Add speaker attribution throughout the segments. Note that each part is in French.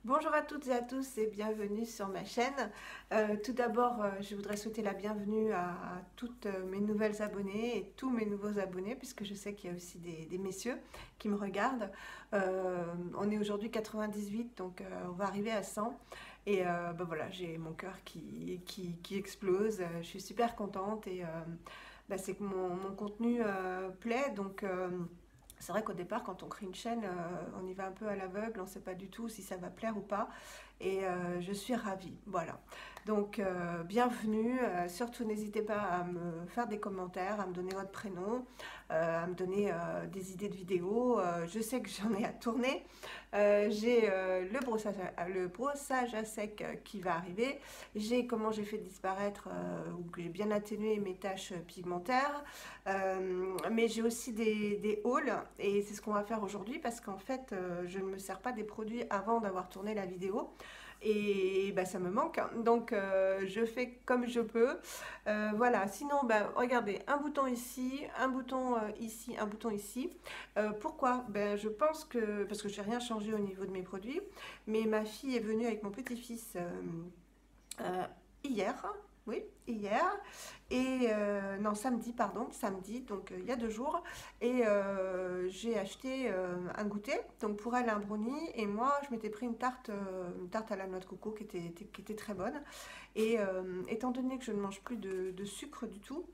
Speaker 1: Bonjour à toutes et à tous et bienvenue sur ma chaîne. Tout d'abord, je voudrais souhaiter la bienvenue à toutes mes nouvelles abonnées et tous mes nouveaux abonnés, puisque je sais qu'il y a aussi des messieurs qui me regardent. On est aujourd'hui 98, donc on va arriver à 100. Et ben voilà, j'ai mon cœur qui explose. Je suis super contente et ben c'est que mon contenu plaît, donc... c'est vrai qu'au départ, quand on crée une chaîne, on y va un peu à l'aveugle, on ne sait pas du tout si ça va plaire ou pas. Et je suis ravie. Voilà. Donc, bienvenue. Surtout, n'hésitez pas à me faire des commentaires, à me donner votre prénom, à me donner des idées de vidéos. Je sais que j'en ai à tourner. J'ai le brossage à sec qui va arriver. J'ai comment j'ai fait disparaître ou que j'ai bien atténué mes taches pigmentaires. Mais j'ai aussi des hauls et c'est ce qu'on va faire aujourd'hui parce qu'en fait je ne me sers pas des produits avant d'avoir tourné la vidéo et bah, ça me manque, donc je fais comme je peux. Voilà, sinon bah, regardez, un bouton ici, un bouton ici, un bouton ici. Pourquoi? Ben, je pense que parce que je n'ai rien changé au niveau de mes produits, mais ma fille est venue avec mon petit-fils euh, hier, oui, hier, et non, samedi, pardon, samedi, donc il y a 2 jours, et j'ai acheté un goûter, donc pour elle un brownie, et moi je m'étais pris une tarte à la noix de coco qui était très bonne, et étant donné que je ne mange plus de sucre du tout,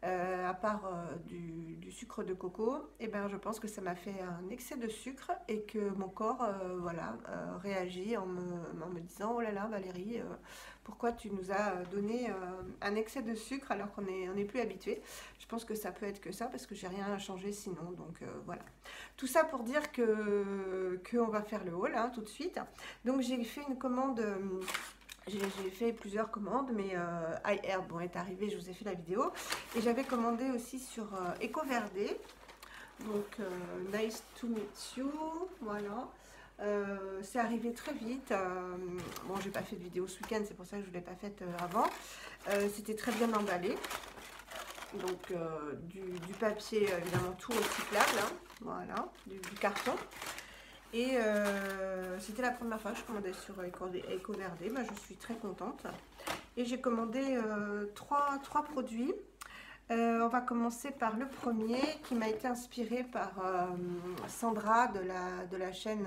Speaker 1: à part du sucre de coco, et ben je pense que ça m'a fait un excès de sucre et que mon corps voilà, réagit en me disant oh là là Valérie, pourquoi tu nous as donné un excès de sucre alors on n'est plus habitué. Je pense que ça peut être que ça parce que j'ai rien à changer sinon, donc voilà. Tout ça pour dire que on va faire le haul hein, tout de suite. Donc j'ai fait une commande. J'ai fait plusieurs commandes, mais iHerb bon, est arrivé, je vous ai fait la vidéo. Et j'avais commandé aussi sur EcoVerde. Donc, nice to meet you. Voilà. C'est arrivé très vite. Bon, j'ai pas fait de vidéo ce week-end, c'est pour ça que je ne l'ai pas faite avant. C'était très bien emballé. Donc, du papier, évidemment, tout recyclable. Hein. Voilà, du carton. Et c'était la première fois que je commandais sur EcoVerde. Bah, je suis très contente. Et j'ai commandé trois produits. On va commencer par le premier qui m'a été inspiré par Sandra de la chaîne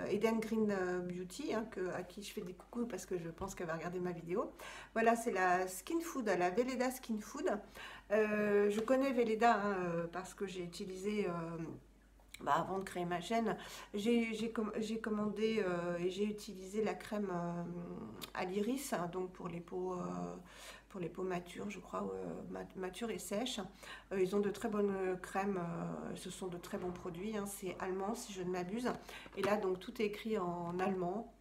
Speaker 1: Eden Green Beauty, hein, à qui je fais des coucous parce que je pense qu'elle va regarder ma vidéo. Voilà, c'est la Skin Food, la Velleda Skin Food. Je connais Velleda hein, parce que j'ai utilisé... bah, avant de créer ma chaîne, j'ai commandé et j'ai utilisé la crème à l'iris, hein, donc pour les peaux matures, je crois, matures et sèches. Ils ont de très bonnes crèmes, ce sont de très bons produits, hein, c'est allemand si je ne m'abuse. Et là, donc tout est écrit en allemand.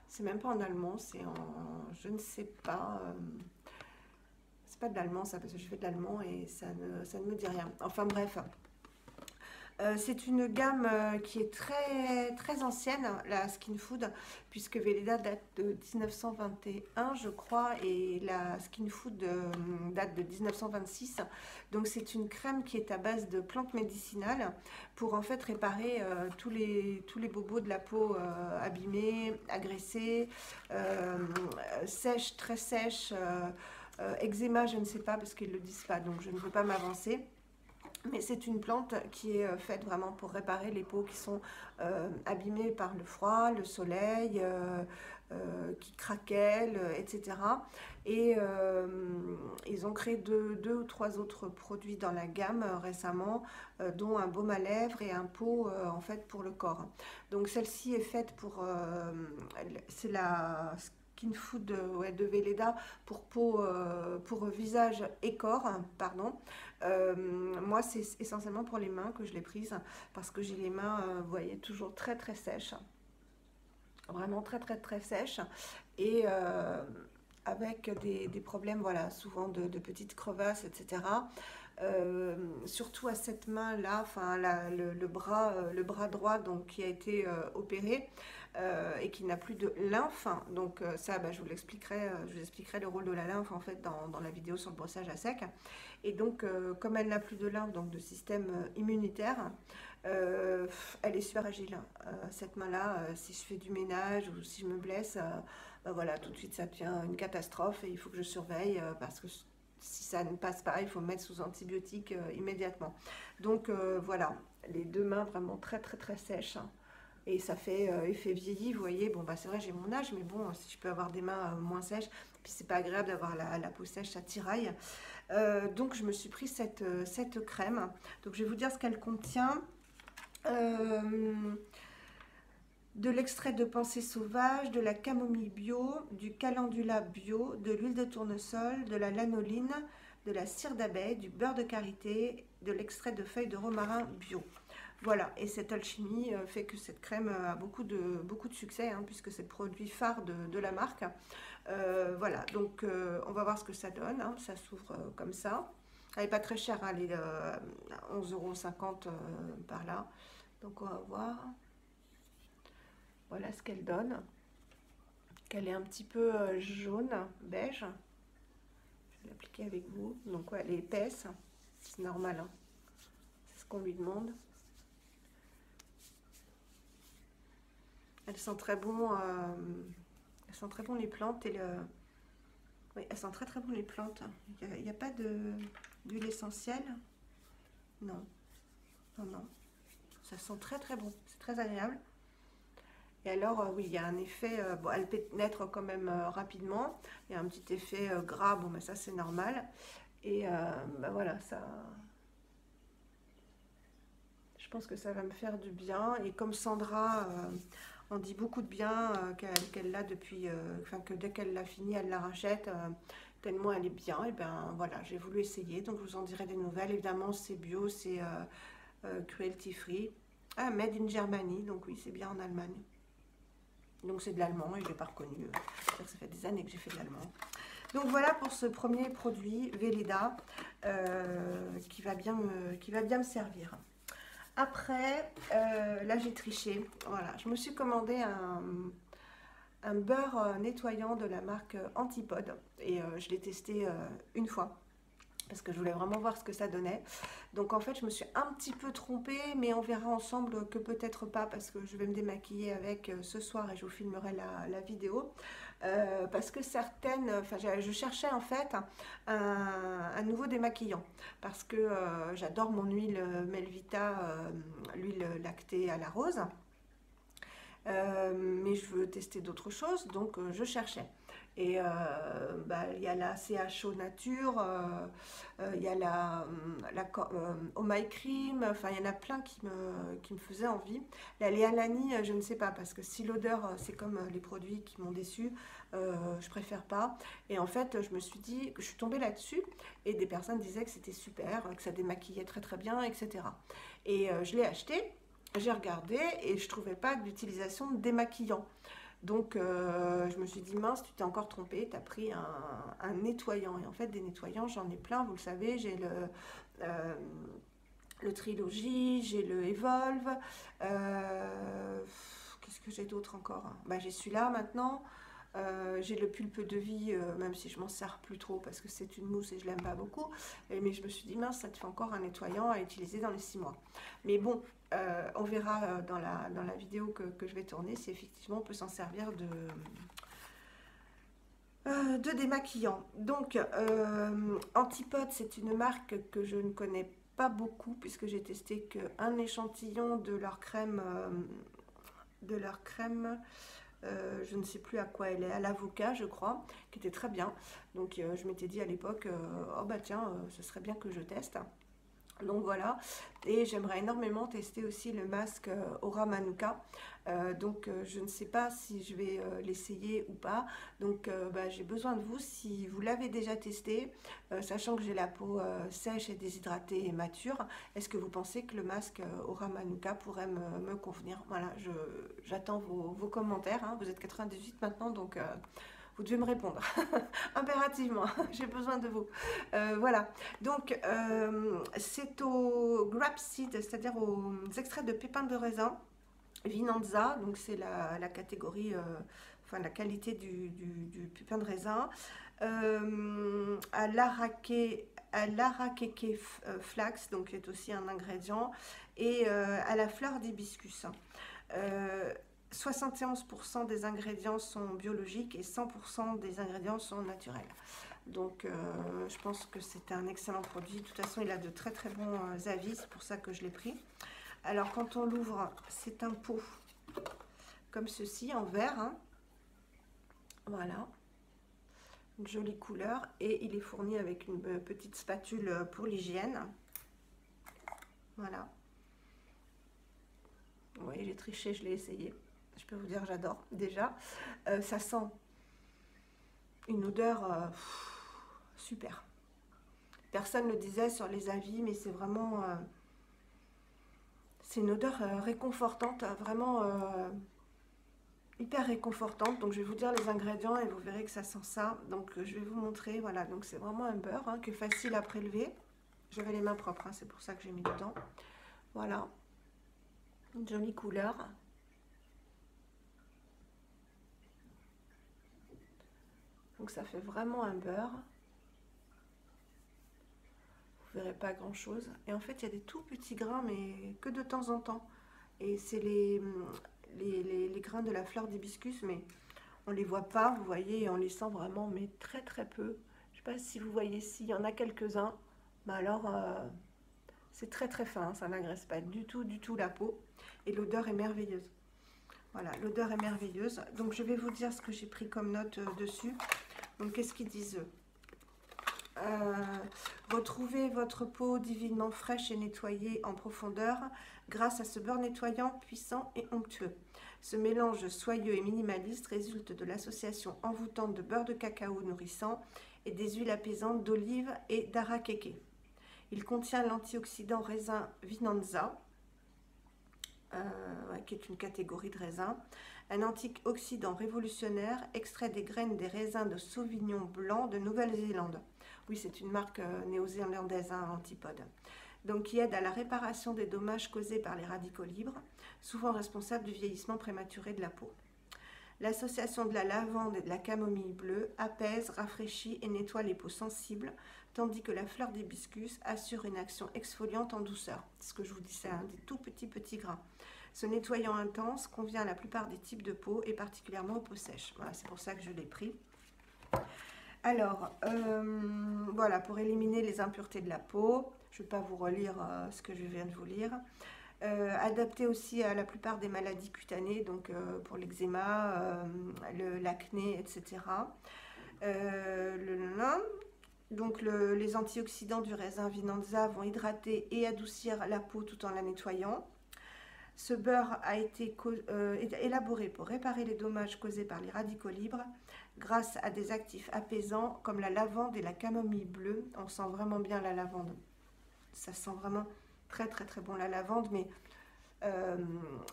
Speaker 1: C'est même pas en allemand, c'est en, je ne sais pas. C'est pas de l'allemand ça, parce que je fais de l'allemand et ça ne me dit rien. Enfin bref. C'est une gamme qui est très ancienne, la Skin Food, puisque Velleda date de 1921, je crois, et la Skin Food date de 1926. Donc c'est une crème qui est à base de plantes médicinales pour en fait réparer tous les bobos de la peau abîmés, agressés, sèches, très sèches, eczéma, je ne sais pas parce qu'ils ne le disent pas, donc je ne peux pas m'avancer. Mais c'est une plante qui est faite vraiment pour réparer les peaux qui sont abîmées par le froid, le soleil, qui craquellent, etc. Et ils ont créé deux ou trois autres produits dans la gamme récemment, dont un baume à lèvres et un pot en fait pour le corps. Donc celle-ci est faite pour... c'est la Skin Food ouais, de Velleda pour peau, pour visage et corps, pardon. Moi, c'est essentiellement pour les mains que je l'ai prise parce que j'ai les mains, vous voyez, toujours très sèches, vraiment très sèches et avec des problèmes, voilà, souvent de petites crevasses, etc. surtout à cette main-là, enfin le bras droit donc, qui a été opéré et qui n'a plus de lymphe. Donc ça, bah, je vous expliquerai le rôle de la lymphe en fait dans la vidéo sur le brossage à sec. Et donc, comme elle n'a plus de lymphe, donc de système immunitaire, elle est super agile. Cette main-là, si je fais du ménage ou si je me blesse, bah voilà, tout de suite ça devient une catastrophe et il faut que je surveille parce que si ça ne passe pas, il faut me mettre sous antibiotiques immédiatement. Donc voilà, les deux mains vraiment très très très sèches. Et ça fait effet vieilli, vous voyez. Bon, bah c'est vrai, j'ai mon âge, mais bon, si je peux avoir des mains moins sèches, puis c'est pas agréable d'avoir la peau sèche, ça tiraille. Donc je me suis pris cette crème. Donc je vais vous dire ce qu'elle contient. Euh, de l'extrait de pensée sauvage, de la camomille bio, du calendula bio, de l'huile de tournesol, de la lanoline, de la cire d'abeille, du beurre de karité, de l'extrait de feuilles de romarin bio. Voilà, et cette alchimie fait que cette crème a beaucoup de succès, hein, puisque c'est le produit phare de la marque. Voilà, donc on va voir ce que ça donne, hein. Ça s'ouvre comme ça. Elle n'est pas très chère, hein, elle est à 11,50 € par là. Donc on va voir. Voilà ce qu'elle donne. Qu'elle est un petit peu jaune, beige. Je vais l'appliquer avec vous. Donc ouais, elle est épaisse, c'est normal, hein. C'est ce qu'on lui demande. Elles sont très bon, elles sont très bon les plantes et le. Oui, elles sont très très bon les plantes. Il n'y a pas d'huile essentielle. Non, non, non. Ça sent très très bon. C'est très agréable. Et alors, oui, il y a un effet, bon, elle pénètre quand même rapidement. Il y a un petit effet gras, bon, mais ça c'est normal. Et bah, voilà, ça. Je pense que ça va me faire du bien. Et comme Sandra en dit beaucoup de bien, qu'elle l'a depuis, enfin que dès qu'elle l'a fini, elle la rachète, tellement elle est bien. Et ben voilà, j'ai voulu essayer. Donc je vous en dirai des nouvelles. Évidemment, c'est bio, c'est cruelty free. Ah, made in Germany, donc oui, c'est bien en Allemagne. Donc c'est de l'allemand et je ne l'ai pas reconnu. Ça fait des années que j'ai fait de l'allemand. Donc voilà pour ce premier produit, Velleda, qui va bien me servir. Après, là j'ai triché. Voilà, je me suis commandé un beurre nettoyant de la marque Antipode. Et je l'ai testé une fois, parce que je voulais vraiment voir ce que ça donnait. Donc en fait, je me suis un petit peu trompée, mais on verra ensemble que peut-être pas, parce que je vais me démaquiller avec ce soir et je vous filmerai la vidéo. Parce que certaines, enfin je cherchais en fait un nouveau démaquillant, parce que j'adore mon huile Melvita, l'huile lactée à la rose. Mais je veux tester d'autres choses, donc je cherchais. Et bah, il y a la CHO Nature, il y a Oh My Cream, enfin il y en a plein qui me faisaient envie. La Léalani, je ne sais pas, parce que si l'odeur c'est comme les produits qui m'ont déçu, je préfère pas. Et en fait, je me suis dit que je suis tombée là-dessus et des personnes disaient que c'était super, que ça démaquillait très très bien, etc. Et je l'ai acheté. J'ai regardé et je ne trouvais pas d'utilisation de démaquillant. Donc je me suis dit, mince, tu t'es encore trompé, tu as pris un nettoyant. Et en fait, des nettoyants, j'en ai plein, vous le savez. J'ai le Trilogy, j'ai le Evolve. Qu'est-ce que j'ai d'autre encore? Bah, j'ai celui-là maintenant. J'ai le pulpe de vie, même si je m'en sers plus trop parce que c'est une mousse et je l'aime pas beaucoup. Mais je me suis dit, mince, ça te fait encore un nettoyant à utiliser dans les 6 mois. Mais bon, on verra dans la vidéo que je vais tourner si effectivement on peut s'en servir de démaquillant. Donc, Antipode, c'est une marque que je ne connais pas beaucoup puisque j'ai testé qu'un échantillon de leur crème. Je ne sais plus à quoi elle est, à l'avocat je crois, qui était très bien. Donc je m'étais dit à l'époque, oh bah tiens, ce serait bien que je teste. Donc voilà, et j'aimerais énormément tester aussi le masque Aura Manuka. Donc je ne sais pas si je vais l'essayer ou pas. Donc bah, j'ai besoin de vous si vous l'avez déjà testé, sachant que j'ai la peau sèche et déshydratée et mature. Est-ce que vous pensez que le masque Aura Manuka pourrait me convenir? Voilà, j'attends vos commentaires, hein. Vous êtes 98 maintenant, donc vous devez me répondre impérativement, j'ai besoin de vous. Voilà, donc c'est au grape seed, c'est-à-dire aux extraits de pépins de raisin Vinanza, donc c'est la catégorie, enfin la qualité du pépin de raisin, à l'arakeke flax, donc qui est aussi un ingrédient, et à la fleur d'hibiscus. 71% des ingrédients sont biologiques et 100% des ingrédients sont naturels. Donc je pense que c'est un excellent produit. De toute façon, il a de très très bons avis, c'est pour ça que je l'ai pris. Alors quand on l'ouvre, c'est un pot comme ceci en verre, hein. Voilà, une jolie couleur, et il est fourni avec une petite spatule pour l'hygiène. Voilà. Oui, j'ai triché, je l'ai essayé. Je peux vous dire, j'adore déjà. Ça sent une odeur super. Personne ne le disait sur les avis, mais c'est vraiment... c'est une odeur réconfortante, vraiment hyper réconfortante. Donc je vais vous dire les ingrédients et vous verrez que ça sent ça. Donc je vais vous montrer. Voilà, donc c'est vraiment un beurre hein, qui est facile à prélever. J'avais les mains propres, hein, c'est pour ça que j'ai mis du temps. Voilà, une jolie couleur. Donc ça fait vraiment un beurre. Vous verrez pas grand chose. Et en fait il y a des tout petits grains, mais que de temps en temps. Et c'est les grains de la fleur d'hibiscus, mais on les voit pas, vous voyez, et on les sent vraiment, mais très très peu. Je sais pas si vous voyez ici, il y en a quelques-uns. Mais alors c'est très très fin, hein, ça n'agresse pas du tout la peau. Et l'odeur est merveilleuse. Voilà, l'odeur est merveilleuse. Donc je vais vous dire ce que j'ai pris comme note dessus. Donc qu'est-ce qu'ils disent eux? Retrouvez votre peau divinement fraîche et nettoyée en profondeur grâce à ce beurre nettoyant, puissant et onctueux. Ce mélange soyeux et minimaliste résulte de l'association envoûtante de beurre de cacao nourrissant et des huiles apaisantes d'olive et d'arakeke. Il contient l'antioxydant raisin Vinanza, qui est une catégorie de raisins, un antioxydant révolutionnaire extrait des graines des raisins de Sauvignon blanc de Nouvelle-Zélande. Oui, c'est une marque néo-zélandaise, hein, Antipode. Donc, qui aide à la réparation des dommages causés par les radicaux libres, souvent responsables du vieillissement prématuré de la peau. L'association de la lavande et de la camomille bleue apaise, rafraîchit et nettoie les peaux sensibles, tandis que la fleur d'hibiscus assure une action exfoliante en douceur. C'est ce que je vous dis, c'est un des tout petits grains. Ce nettoyant intense convient à la plupart des types de peau et particulièrement aux peaux sèches. Voilà, c'est pour ça que je l'ai pris. Alors, voilà, pour éliminer les impuretés de la peau, je ne vais pas vous relire ce que je viens de vous lire. Adapté aussi à la plupart des maladies cutanées, donc pour l'eczéma, l'acné, etc. Donc les antioxydants du raisin Vinanza vont hydrater et adoucir la peau tout en la nettoyant. Ce beurre a été élaboré pour réparer les dommages causés par les radicaux libres grâce à des actifs apaisants comme la lavande et la camomille bleue. On sent vraiment bien la lavande. Ça sent vraiment très bon la lavande, mais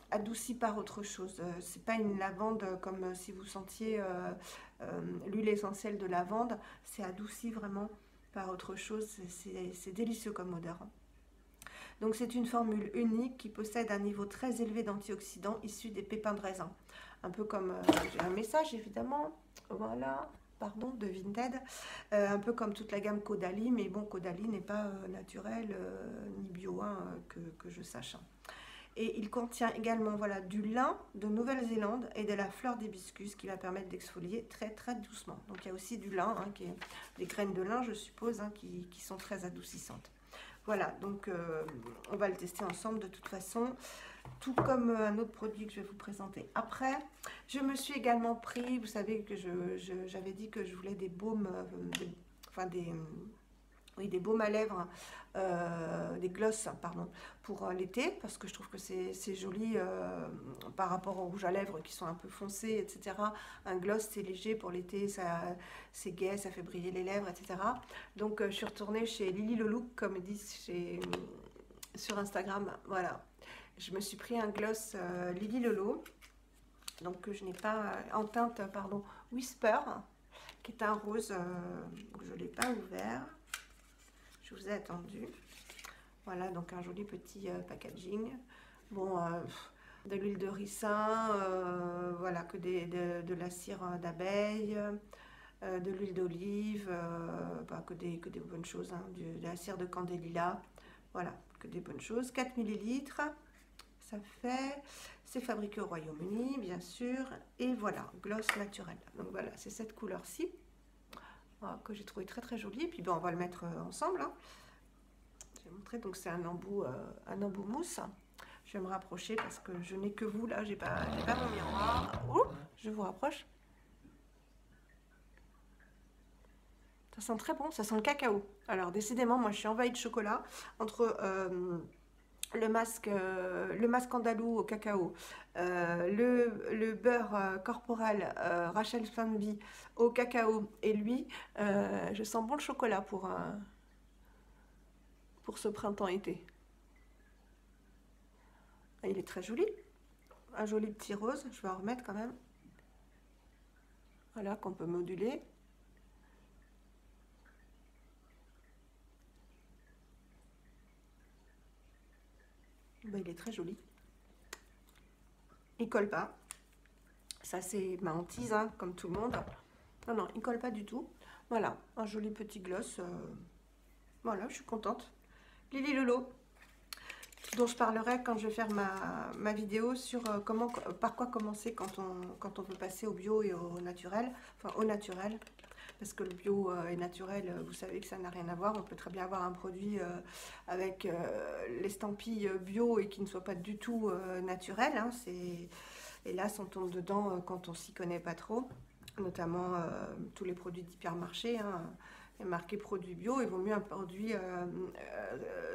Speaker 1: adoucie par autre chose. C'est pas une lavande comme si vous sentiez l'huile essentielle de lavande. C'est adouci vraiment par autre chose. C'est délicieux comme odeur. Donc c'est une formule unique qui possède un niveau très élevé d'antioxydants issus des pépins de raisin. Un peu comme, j'ai un message évidemment, voilà, pardon, de Vinted, un peu comme toute la gamme Caudalie, mais bon, Caudalie n'est pas naturel ni bio, hein, que je sache. Et il contient également voilà, du lin de Nouvelle-Zélande et de la fleur d'hibiscus qui va permettre d'exfolier très doucement. Donc il y a aussi du lin, hein, qui est des graines de lin, je suppose, hein, qui sont très adoucissantes. Voilà, donc on va le tester ensemble de toute façon, tout comme un autre produit que je vais vous présenter après. Je me suis également pris, vous savez que j'avais dit que je voulais des baumes, des baumes à lèvres, des glosses, pardon, pour l'été, parce que je trouve que c'est joli par rapport aux rouges à lèvres qui sont un peu foncés, etc. Un gloss, c'est léger pour l'été, c'est gai, ça fait briller les lèvres, etc. Donc, je suis retournée chez Lily Le Look, comme ils disent sur Instagram. Voilà, je me suis pris un gloss Lily Lolo. donc que je n'ai pas en teinte, pardon, Whisper, qui est un rose que je ne l'ai pas ouvert. Je vous ai attendu. Voilà, donc un joli petit packaging. Bon, de l'huile de ricin, voilà, que de la cire d'abeille, de l'huile d'olive, bah, que des bonnes choses, hein, de la cire de candélila, voilà, que des bonnes choses. 4 millilitres, ça fait, c'est fabriqué au Royaume-Uni, bien sûr, et voilà, gloss naturel. Donc voilà, c'est cette couleur-ci, que j'ai trouvé très très jolie, et puis ben, on va le mettre ensemble, hein. Je vais montrer, donc c'est un embout mousse. Je vais me rapprocher parce que je n'ai que vous là, j'ai pas mon miroir. Ouh, je vous rapproche. Ça sent très bon, ça sent le cacao. Alors décidément, moi je suis envahie de chocolat entre le masque andalou au cacao, le beurre corporel Rachel Spanby au cacao et lui, je sens bon le chocolat pour ce printemps-été. Il est très joli, un joli petit rose, je vais en remettre quand même. Voilà, qu'on peut moduler. Ben, il est très joli. Il colle pas. Ça, c'est ma hantise, hein, comme tout le monde. Non, non, il colle pas du tout. Voilà, un joli petit gloss. Voilà, je suis contente. Lily Lolo, dont je parlerai quand je vais faire ma vidéo sur par quoi commencer quand on veut passer au bio et au naturel. Enfin, au naturel. Parce que le bio et naturel, vous savez que ça n'a rien à voir. On peut très bien avoir un produit avec l'estampille bio et qui ne soit pas du tout naturel, hein. Et là, on tombe dedans quand on s'y connaît pas trop. Notamment tous les produits d'hypermarché, hein. Et marqué produit bio, il vaut mieux un produit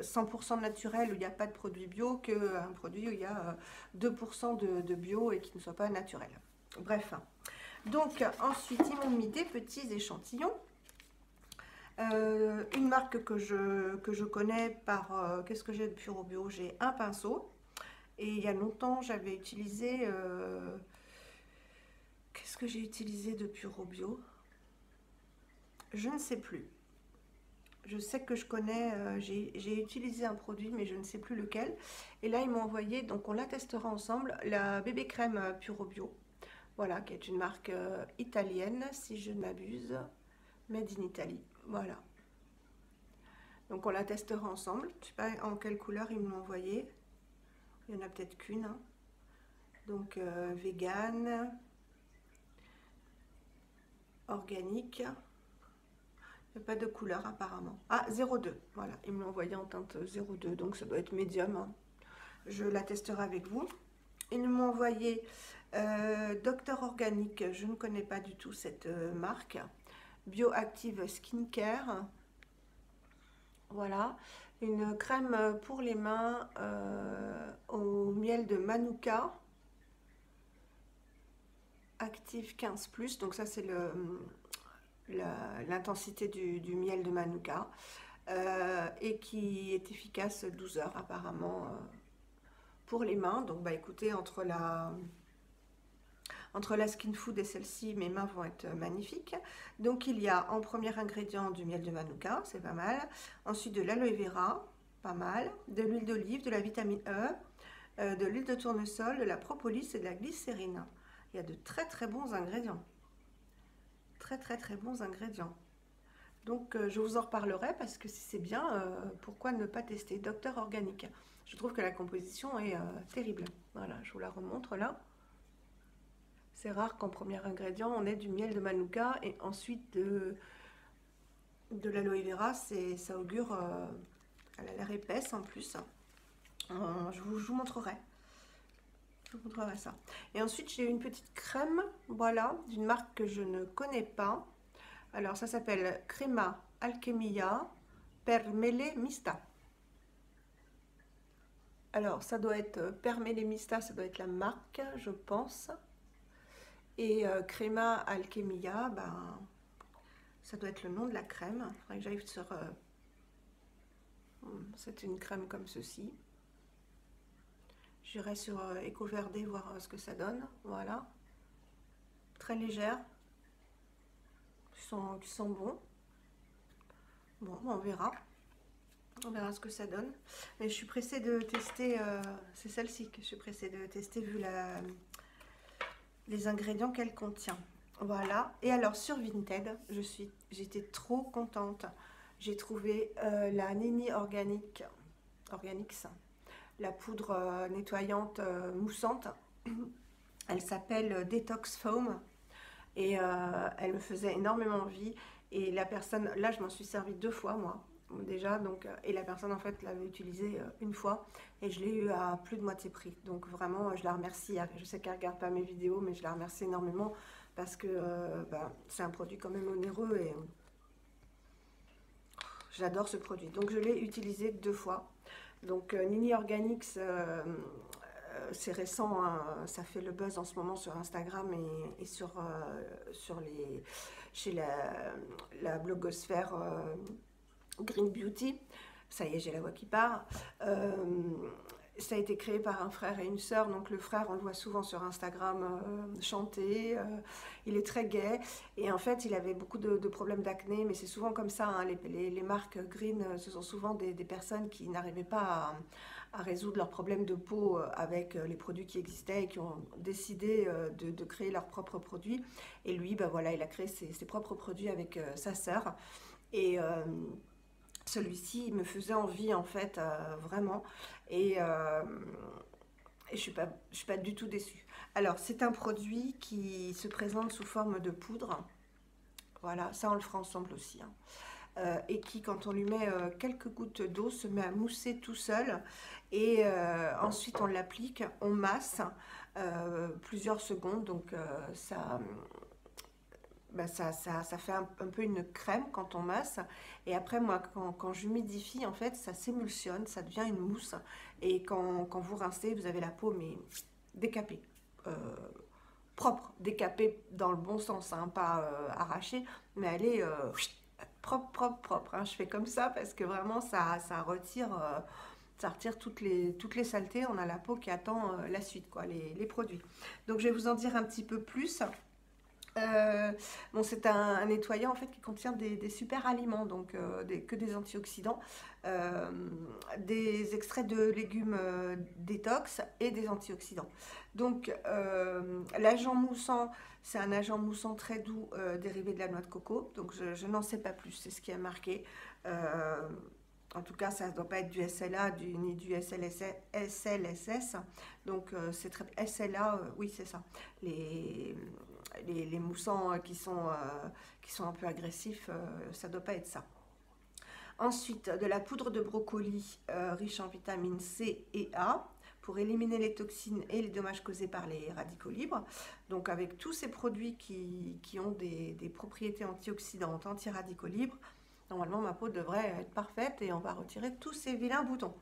Speaker 1: 100% naturel où il n'y a pas de produit bio qu'un produit où il y a 2% de bio et qui ne soit pas naturel. Bref. Donc ensuite, ils m'ont mis des petits échantillons. Une marque que je connais par... qu'est-ce que j'ai de Puro Bio? J'ai un pinceau. Et il y a longtemps, j'avais utilisé... qu'est-ce que j'ai utilisé de Puro Bio? Je ne sais plus. Je sais que je connais, j'ai utilisé un produit, mais je ne sais plus lequel. Et là, ils m'ont envoyé, donc on la testera ensemble, la bébé crème Puro Bio. Voilà, qui est une marque italienne, si je ne m'abuse. Made in Italy. Voilà. Donc on la testera ensemble. Je ne sais pas en quelle couleur ils me l'ont envoyé. Il y en a peut-être qu'une, hein. Donc vegan, organique. Il n'y a pas de couleur apparemment. Ah, 02. Voilà, ils me l'ont envoyé en teinte 02. Donc ça doit être médium, hein. Je la testerai avec vous. Ils m'ont envoyé Docteur Organique. Je ne connais pas du tout cette marque. Bioactive Skincare. Voilà. Une crème pour les mains au miel de Manuka. Active 15+. Donc ça, c'est l'intensité du miel de Manuka. Et qui est efficace 12 heures apparemment pour les mains. Donc bah écoutez, entre la Skin Food et celle-ci, mes mains vont être magnifiques. Donc il y a en premier ingrédient du miel de Manuka, c'est pas mal. Ensuite de l'aloe vera, pas mal. De l'huile d'olive, de la vitamine E, de l'huile de tournesol, de la propolis et de la glycérine. Il y a de très très bons ingrédients. Très très très bons ingrédients. Donc je vous en reparlerai parce que si c'est bien, pourquoi ne pas tester Docteur Organique. Je trouve que la composition est terrible. Voilà, je vous la remontre là. C'est rare qu'en premier ingrédient, on ait du miel de Manuka et ensuite de l'aloe vera. Ça augure, elle a l'air épaisse en plus. Je vous montrerai. Je vous montrerai ça. Et ensuite, j'ai une petite crème, voilà, d'une marque que je ne connais pas. Alors, ça s'appelle Crema Alchemia per Mele Mista. Alors, ça doit être per Mele Mista, ça doit être la marque, je pense. Et Crema Alchemia, ben, ça doit être le nom de la crème. Il faudrait que j'aille sur... c'est une crème comme ceci. Je J'irai sur EcoVerde voir ce que ça donne. Voilà. Très légère. Qui sont bons. Bon, on verra. On verra ce que ça donne. Mais je suis pressée de tester. C'est celle-ci que je suis pressée de tester vu les ingrédients qu'elle contient. Voilà. Et alors sur Vinted, j'étais trop contente. J'ai trouvé la Nini Organics, la poudre nettoyante moussante. Elle s'appelle Detox Foam et elle me faisait énormément envie. Et la personne, là je m'en suis servi 2 fois moi déjà, donc, et la personne en fait l'avait utilisée une fois et je l'ai eu à plus de moitié prix. Donc vraiment je la remercie. Je sais qu'elle regarde pas mes vidéos mais je la remercie énormément parce que c'est un produit quand même onéreux et j'adore ce produit. Donc je l'ai utilisé 2 fois. Donc Nini Organics, c'est récent, hein, ça fait le buzz en ce moment sur Instagram et chez la blogosphère Green Beauty. Ça y est, j'ai la voix qui part. Ça a été créé par un frère et une sœur. Donc le frère, on le voit souvent sur Instagram chanter. Il est très gai. Et en fait, il avait beaucoup de problèmes d'acné. Mais c'est souvent comme ça. Hein, les marques Green, ce sont souvent des personnes qui n'arrivaient pas à résoudre leurs problèmes de peau avec les produits qui existaient et qui ont décidé de créer leurs propres produits. Et lui, voilà, il a créé ses propres produits avec sa sœur. Et celui-ci me faisait envie en fait, vraiment. Et je suis pas du tout déçue. Alors, c'est un produit qui se présente sous forme de poudre. Voilà, ça on le fera ensemble aussi. Hein. Et qui, quand on lui met quelques gouttes d'eau, se met à mousser tout seul. Et ensuite, on l'applique, on masse plusieurs secondes. Donc, ça fait un peu une crème quand on masse. Et après, moi, quand j'humidifie, en fait, ça s'émulsionne, ça devient une mousse. Et quand vous rincez, vous avez la peau, mais décapée. Propre, décapée dans le bon sens, hein, pas arrachée, mais elle est propre. Hein. Je fais comme ça parce que vraiment, ça retire toutes les saletés. On a la peau qui attend la suite, quoi, les produits. Donc, je vais vous en dire un petit peu plus. Bon, c'est un nettoyant en fait qui contient des super aliments, donc que des antioxydants, des extraits de légumes détox et des antioxydants. Donc l'agent moussant, c'est un agent moussant très doux dérivé de la noix de coco. Donc je n'en sais pas plus, c'est ce qui est marqué. En tout cas, ça ne doit pas être du SLA ni du SLSS. Donc, c'est très SLA, oui, c'est ça. Les moussants qui sont un peu agressifs, ça ne doit pas être ça. Ensuite, de la poudre de brocoli riche en vitamines C et A pour éliminer les toxines et les dommages causés par les radicaux libres. Donc, avec tous ces produits qui ont des propriétés antioxydantes, anti-radicaux libres, normalement, ma peau devrait être parfaite et on va retirer tous ces vilains boutons.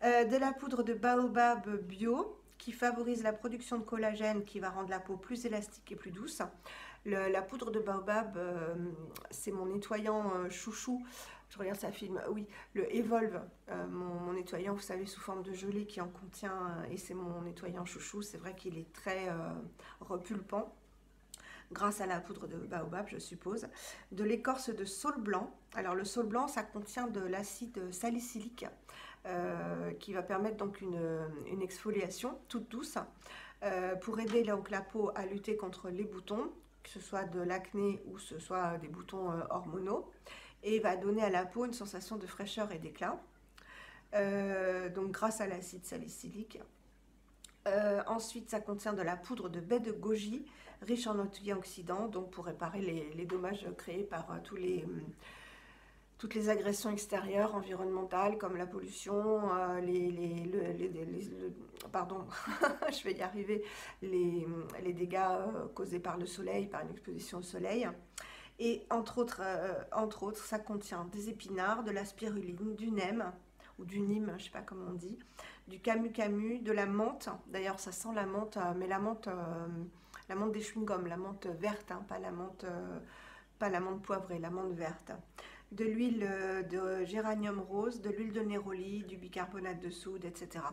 Speaker 1: De la poudre de baobab bio qui favorise la production de collagène qui va rendre la peau plus élastique et plus douce. La poudre de baobab, c'est mon nettoyant chouchou. Je regarde sa film, oui, le Evolve, mon nettoyant, vous savez, sous forme de gelée qui en contient, et c'est mon nettoyant chouchou. C'est vrai qu'il est très repulpant. Grâce à la poudre de baobab, je suppose. De l'écorce de saule blanc. Alors le saule blanc, ça contient de l'acide salicylique qui va permettre donc une exfoliation toute douce pour aider donc la peau à lutter contre les boutons, que ce soit de l'acné ou ce soit des boutons hormonaux, et va donner à la peau une sensation de fraîcheur et d'éclat. Donc grâce à l'acide salicylique. Ensuite, ça contient de la poudre de baie de goji, riche en antioxydants, donc pour réparer les dommages créés par toutes les agressions extérieures, environnementales, comme la pollution, pardon, je vais y arriver, les dégâts causés par le soleil, par une exposition au soleil. Et entre autres, ça contient des épinards, de la spiruline, du nem, ou du nîmes, je ne sais pas comment on dit, du camu-camu, de la menthe. D'ailleurs, ça sent la menthe, mais la menthe des chewing-gums, la menthe verte, hein, pas la menthe poivrée, la menthe verte. de l'huile de géranium rose, de l'huile de néroli, du bicarbonate de soude, etc.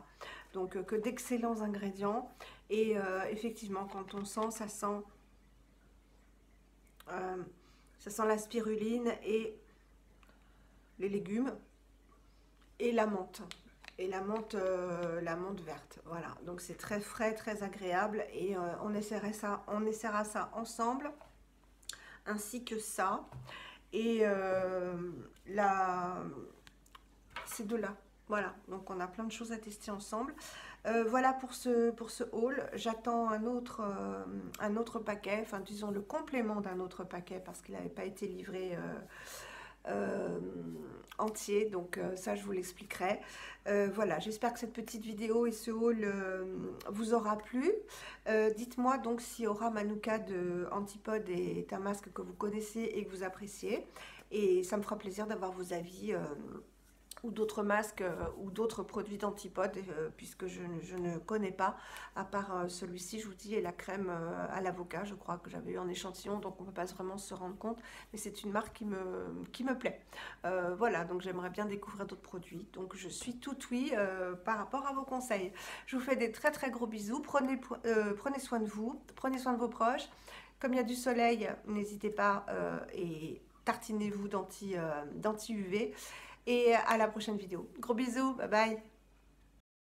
Speaker 1: Donc que d'excellents ingrédients. Et effectivement, quand on sent, ça sent la spiruline et les légumes et la menthe. Et la menthe verte, voilà. Donc c'est très frais, très agréable et on essaiera ça ensemble, ainsi que ça. Et ces deux-là, voilà. Donc on a plein de choses à tester ensemble. Voilà pour ce haul. J'attends un autre paquet, enfin disons le complément d'un autre paquet parce qu'il n'avait pas été livré entier, donc ça je vous l'expliquerai. Voilà, j'espère que cette petite vidéo et ce haul vous aura plu. Dites-moi donc si Aura Manuka de Antipode est un masque que vous connaissez et que vous appréciez, et ça me fera plaisir d'avoir vos avis ou d'autres masques ou d'autres produits d'Antipode, puisque je ne connais pas, à part celui-ci, je vous dis, et la crème à l'avocat, je crois que j'avais eu en échantillon, donc on ne peut pas vraiment se rendre compte, mais c'est une marque qui me plaît. Voilà, donc j'aimerais bien découvrir d'autres produits, donc je suis tout oui par rapport à vos conseils. Je vous fais des très très gros bisous, prenez soin de vous, prenez soin de vos proches, comme il y a du soleil, n'hésitez pas et tartinez-vous d'anti-UV. Et à la prochaine vidéo. Gros bisous, bye bye.